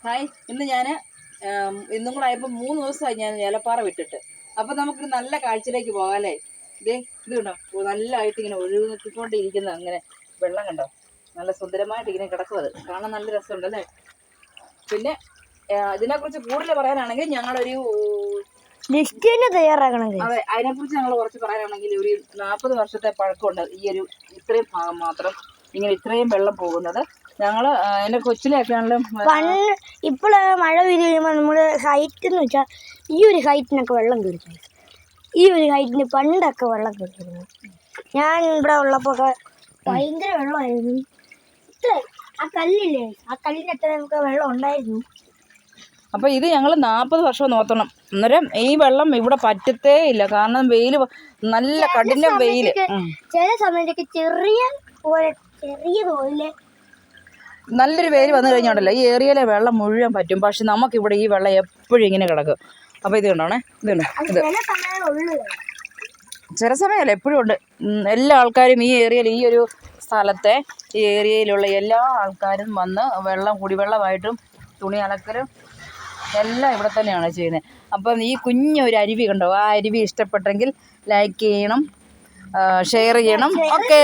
Hi, ഇന്ന് ഞാൻ ഇന്നും കൂടെ ആയപ്പോൾ 3 ദിവസമായി ഞാൻ ഏലപ്പാറ വിട്ടിട്ട്. അപ്പം നമുക്കൊരു നല്ല കാഴ്ചയിലേക്ക് പോകാം അല്ലേ? ഇത് കണ്ടോ, നല്ലതായിട്ട് ഇങ്ങനെ ഒഴുകിക്കൊണ്ടിരിക്കുന്ന അങ്ങനെ വെള്ളം കണ്ടോ, നല്ല സുന്ദരമായിട്ട് ഇങ്ങനെ കിടക്കും. അത് കാണാൻ നല്ല രസമുണ്ട് അല്ലേ? പിന്നെ ഇതിനെക്കുറിച്ച് കൂടുതൽ പറയാനാണെങ്കിൽ ഞങ്ങളൊരു ലിസ്റ്റ് തയ്യാറാക്കണമെങ്കിൽ അതെ, അതിനെക്കുറിച്ച് ഞങ്ങൾ കുറച്ച് പറയാനാണെങ്കിൽ ഒരു 40 വർഷത്തെ പഴക്കമുണ്ട് ഈ ഒരു ഇത്രയും ഭാഗം മാത്രം ഇങ്ങനെ ഇത്രയും വെള്ളം പോകുന്നത്. ഞങ്ങൾ എൻ്റെ കൊച്ചിലെയൊക്കെ ആണെങ്കിലും ഇപ്പോൾ മഴ പെയ്ത് കഴിയുമ്പോൾ നമ്മുടെ ഹൈറ്റ് എന്ന് വെച്ചാൽ ഈ ഒരു ഹൈറ്റിനൊക്കെ വെള്ളം കയറി. ഈ ഒരു ഹൈറ്റിന് പണ്ടൊക്കെ വെള്ളം കയറിയിരുന്നു. ഞാൻ ഇവിടെ ഉള്ളപ്പോൾ ഭയങ്കര വെള്ളമായിരുന്നു. ഇത്ര ആ കല്ലില്ലേ, ആ കല്ലിൻ്റെ അത്ര നമുക്ക് വെള്ളം ഉണ്ടായിരുന്നു. അപ്പോൾ ഇത് ഞങ്ങൾ 40 വർഷം നോക്കണം. അന്നേരം ഈ വെള്ളം ഇവിടെ പറ്റത്തേ ഇല്ല. കാരണം വെയിൽ, നല്ല കഠിന വെയിൽ. ചില സമയത്തൊക്കെ ചെറിയതുപോലെ നല്ലൊരു വെയിൽ വന്നു കഴിഞ്ഞോണ്ടല്ലോ ഈ ഏരിയയിലെ വെള്ളം മുഴുവൻ പറ്റും. പക്ഷെ നമുക്കിവിടെ ഈ വെള്ളം എപ്പോഴും ഇങ്ങനെ കിടക്കും. അപ്പോൾ ഇത് കണ്ടോണേ, ഇതുണ്ട്, ഇത് ചില സമയമല്ല, എപ്പോഴും ഉണ്ട്. എല്ലാ ആൾക്കാരും ഈ ഏരിയയിൽ, ഈ ഒരു സ്ഥലത്തെ ഈ ഏരിയയിലുള്ള എല്ലാ ആൾക്കാരും വന്ന് കുടിവെള്ളമായിട്ടും തുണി അലക്കലും എല്ലാം ഇവിടെ തന്നെയാണ് ചെയ്യുന്നത്. അപ്പം ഈ കുഞ്ഞൊരു അരുവി കണ്ടോ, ആ അരുവി ഇഷ്ടപ്പെട്ടെങ്കിൽ ലൈക്ക് ചെയ്യണം, ഷെയർ ചെയ്യണം. ഓക്കേ.